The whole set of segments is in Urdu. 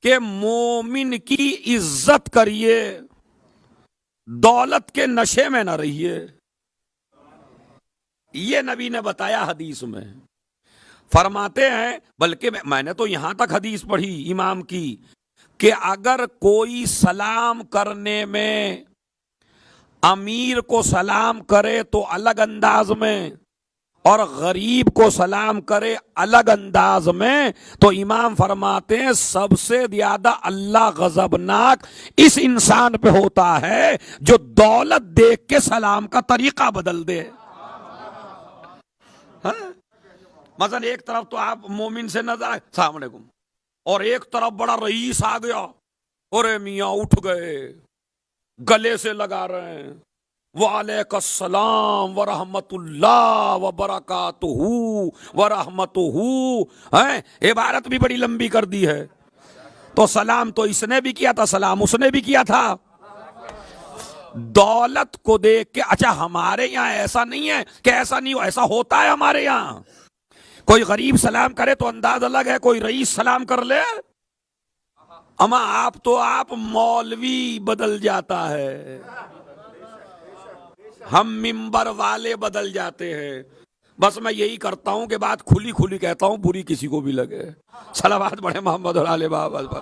کہ مومن کی عزت کریے، دولت کے نشے میں نہ رہیے. یہ نبی نے بتایا حدیث میں. فرماتے ہیں، بلکہ میں نے تو یہاں تک حدیث پڑھی امام کی، کہ اگر کوئی سلام کرنے میں امیر کو سلام کرے تو الگ انداز میں اور غریب کو سلام کرے الگ انداز میں، تو امام فرماتے ہیں سب سے زیادہ اللہ غضبناک اس انسان پہ ہوتا ہے جو دولت دیکھ کے سلام کا طریقہ بدل دے. مثلا ایک طرف تو آپ مومن سے نظر السلام علیکم، اور ایک طرف بڑا رئیس آ گیا، اور میاں اٹھ گئے، گلے سے لگا رہے ہیں، وعلیکم السلام ورحمۃ اللہ وبرکاتہ ورحمتہ. عبارت بھی بڑی لمبی کر دی ہے. تو سلام تو اس نے بھی کیا تھا، سلام اس نے بھی کیا تھا. دولت کو دیکھ کے اچھا ہمارے یہاں ایسا نہیں ہے کہ ایسا نہیں ہو، ایسا ہوتا ہے ہمارے یہاں. کوئی غریب سلام کرے تو انداز الگ ہے، کوئی رئیس سلام کر لے اما آپ مولوی بدل جاتا ہے، ہم ممبر والے بدل جاتے ہیں. بس میں یہی کرتا ہوں کہ بات کھلی کھلی کہتا ہوں، بری کسی کو بھی لگے. صلوات بڑھے محمد اور آل بابا پر.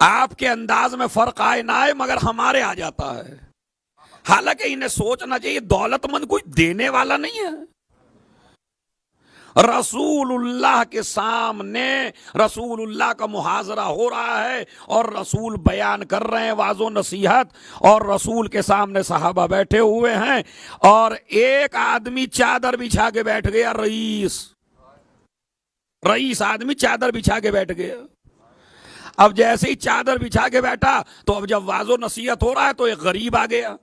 آپ کے انداز میں فرق آئے نہ آئے مگر ہمارے آ جاتا ہے. حالانکہ انہیں سوچنا چاہیے دولت مند کوئی دینے والا نہیں ہے. رسول اللہ کے سامنے رسول اللہ کا محاضرہ ہو رہا ہے اور رسول بیان کر رہے ہیں واعظ و نصیحت، اور رسول کے سامنے صحابہ بیٹھے ہوئے ہیں، اور ایک آدمی چادر بچھا کے بیٹھ گیا، رئیس آدمی چادر بچھا کے بیٹھ گیا. اب جیسے ہی چادر بچھا کے بیٹھا تو اب جب واعظ و نصیحت ہو رہا ہے تو ایک غریب آ گیا.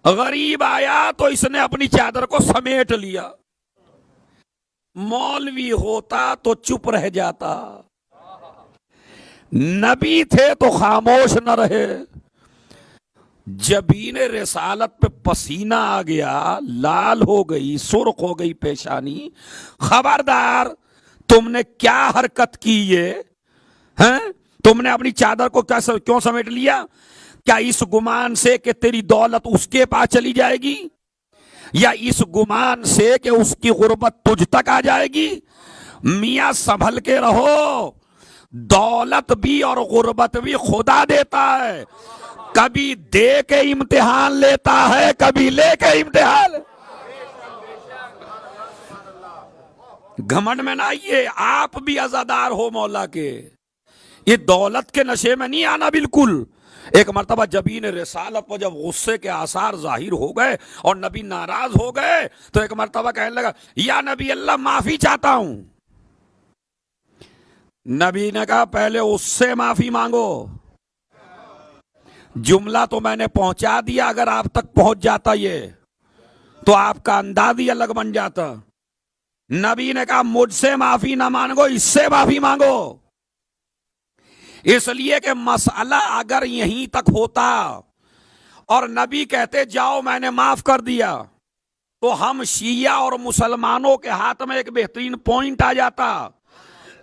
غریب آیا تو اس نے اپنی چادر کو سمیٹ لیا. مولوی ہوتا تو چپ رہ جاتا، نبی تھے تو خاموش نہ رہے. جبین رسالت پہ پسینہ آ گیا، لال ہو گئی، سرخ ہو گئی پیشانی. خبردار، تم نے کیا حرکت کی؟ یہ تم نے اپنی چادر کو کیوں سمیٹ لیا؟ کیا اس گمان سے کہ تیری دولت اس کے پاس چلی جائے گی، یا اس گمان سے کہ اس کی غربت تجھ تک آ جائے گی؟ میاں سنبھل کے رہو، دولت بھی اور غربت بھی خدا دیتا ہے. کبھی دے کے امتحان لیتا ہے، کبھی لے کے امتحان. گھمنڈ میں نہ آئیے، آپ بھی عزادار ہو مولا کے. یہ دولت کے نشے میں نہیں آنا بالکل. ایک مرتبہ جبین رسالت پر جب غصے کے آثار ظاہر ہو گئے اور نبی ناراض ہو گئے تو ایک مرتبہ کہنے لگا، یا نبی اللہ معافی چاہتا ہوں. نبی نے کہا پہلے اس سے معافی مانگو. جملہ تو میں نے پہنچا دیا، اگر آپ تک پہنچ جاتا یہ تو آپ کا انداز ہی الگ بن جاتا. نبی نے کہا مجھ سے معافی نہ مانگو، اس سے معافی مانگو. اس لیے کہ مسئلہ اگر یہیں تک ہوتا اور نبی کہتے جاؤ میں نے معاف کر دیا، تو ہم شیعہ اور مسلمانوں کے ہاتھ میں ایک بہترین پوائنٹ آ جاتا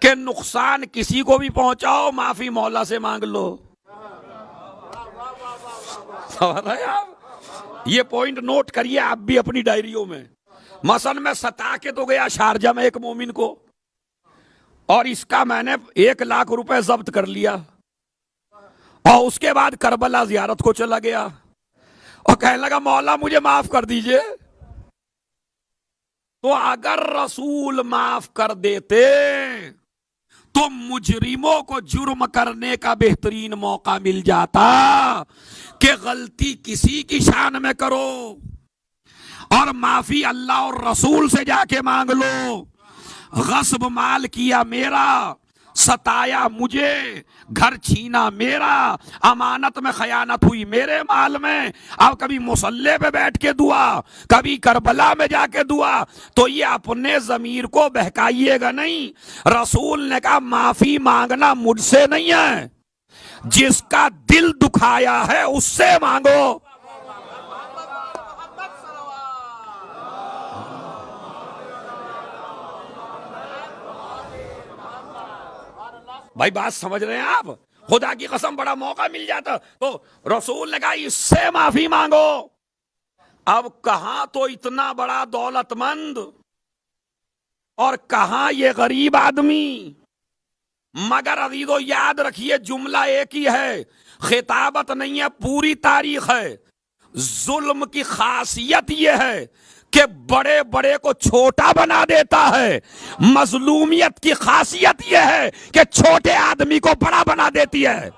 کہ نقصان کسی کو بھی پہنچاؤ، معافی مولا سے مانگ لو. یہ پوائنٹ نوٹ کریے آپ بھی اپنی ڈائریوں میں. مثلا میں ستا کے تو گیا شارجہ میں ایک مومن کو، اور اس کا میں نے 1,00,000 روپے ضبط کر لیا، اور اس کے بعد کربلا زیارت کو چلا گیا اور کہنے لگا مولا مجھے معاف کر دیجئے. تو اگر رسول معاف کر دیتے تو مجرموں کو جرم کرنے کا بہترین موقع مل جاتا کہ غلطی کسی کی شان میں کرو اور معافی اللہ اور رسول سے جا کے مانگ لو. غصب مال کیا میرا، ستایا مجھے، گھر چھینا میرا، امانت میں خیانت ہوئی میرے مال میں. اب کبھی مصلی پہ بیٹھ کے دعا، کبھی کربلا میں جا کے دعا، تو یہ اپنے ضمیر کو بہکائیے گا نہیں. رسول نے کہا معافی مانگنا مجھ سے نہیں ہے، جس کا دل دکھایا ہے اس سے مانگو. بھائی بات سمجھ رہے ہیں آپ؟ خدا کی قسم بڑا موقع مل جاتا تو رسول نے کہا اس سے معافی مانگو. اب کہاں تو اتنا بڑا دولت مند اور کہاں یہ غریب آدمی. مگر عزیزو یاد رکھیے جملہ ایک ہی ہے، خطابت نہیں ہے، پوری تاریخ ہے. ظلم کی خاصیت یہ ہے کہ بڑے بڑے کو چھوٹا بنا دیتا ہے، مظلومیت کی خاصیت یہ ہے کہ چھوٹے آدمی کو بڑا بنا دیتی ہے.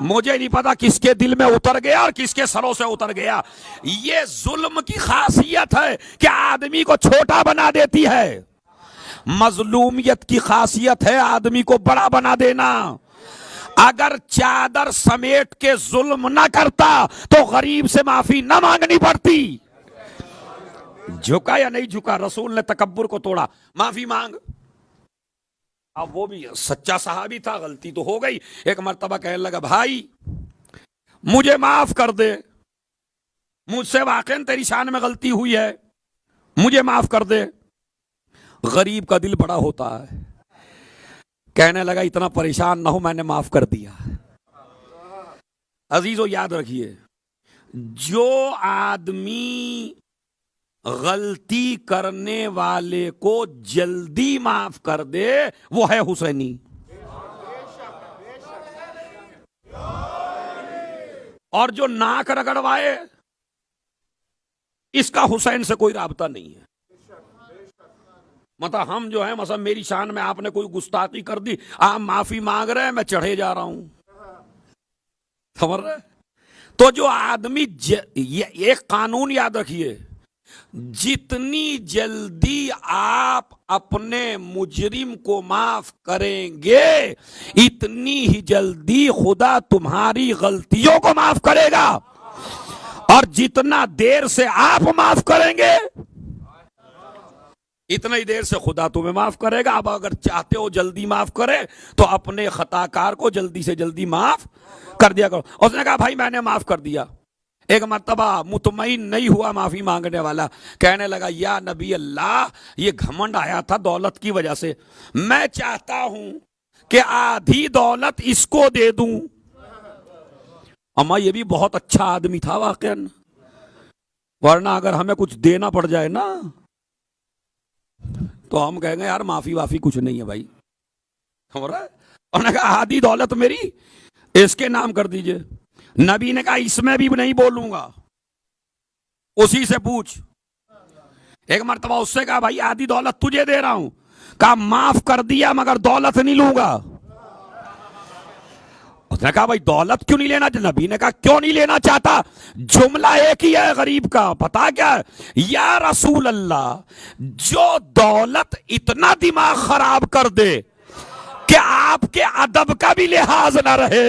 مجھے نہیں پتا کس کے دل میں اتر گیا اور کس کے سروں سے اتر گیا. یہ ظلم کی خاصیت ہے کہ آدمی کو چھوٹا بنا دیتی ہے، مظلومیت کی خاصیت ہے آدمی کو بڑا بنا دینا. اگر چادر سمیٹ کے ظلم نہ کرتا تو غریب سے معافی نہ مانگنی پڑتی. جھکا یا نہیں جھکا؟ رسول نے تکبر کو توڑا، معافی مانگ. اب وہ بھی سچا صحابی تھا، غلطی تو ہو گئی. ایک مرتبہ کہنے لگا بھائی مجھے معاف کر دے، مجھ سے واقعاً تیری شان میں غلطی ہوئی ہے، مجھے معاف کر دے. غریب کا دل بڑا ہوتا ہے، کہنے لگا اتنا پریشان نہ ہو، میں نے معاف کر دیا. عزیزو یاد رکھیے جو آدمی غلطی کرنے والے کو جلدی معاف کر دے وہ ہے حسینی. اور جو ناک رگڑوائے اس کا حسین سے کوئی رابطہ نہیں ہے. مطلب ہم جو ہیں مثلا میری شان میں آپ نے کوئی گستاخی کر دی، آپ معافی مانگ رہے ہیں، میں چڑھے جا رہا ہوں. سمجھ رہے؟ تو جو آدمی ایک قانون یاد رکھیے، جتنی جلدی آپ اپنے مجرم کو معاف کریں گے اتنی ہی جلدی خدا تمہاری غلطیوں کو معاف کرے گا. اور جتنا دیر سے آپ معاف کریں گے اتنا ہی دیر سے خدا تمہیں معاف کرے گا. اب اگر چاہتے ہو جلدی معاف کرے تو اپنے خطا کار کو جلدی سے جلدی معاف کر دیا کرو. اس نے کہا بھائی میں نے معاف کر دیا. ایک مرتبہ مطمئن نہیں ہوا معافی مانگنے والا، کہنے لگا یا نبی اللہ یہ گھمنڈ آیا تھا دولت کی وجہ سے، میں چاہتا ہوں کہ آدھی دولت اس کو دے دوں. اما یہ بھی بہت اچھا آدمی تھا واقعا، ورنہ اگر ہمیں کچھ دینا پڑ جائے نا تو ہم کہیں گے یار معافی وافی کچھ نہیں ہے بھائی. انہوں نے کہا آدھی دولت میری اس کے نام کر دیجئے. نبی نے کہا اس میں بھی نہیں بولوں گا، اسی سے پوچھ. ایک مرتبہ اس سے کہا بھائی آدھی دولت تجھے دے رہا ہوں، کہا معاف کر دیا مگر دولت نہیں لوں گا. اس نے کہا بھائی دولت کیوں نہیں لینا؟ نبی نے کہا کیوں نہیں لینا چاہتا؟ جملہ ایک ہی ہے غریب کا، پتا کیا ہے؟ یا رسول اللہ جو دولت اتنا دماغ خراب کر دے کہ آپ کے ادب کا بھی لحاظ نہ رہے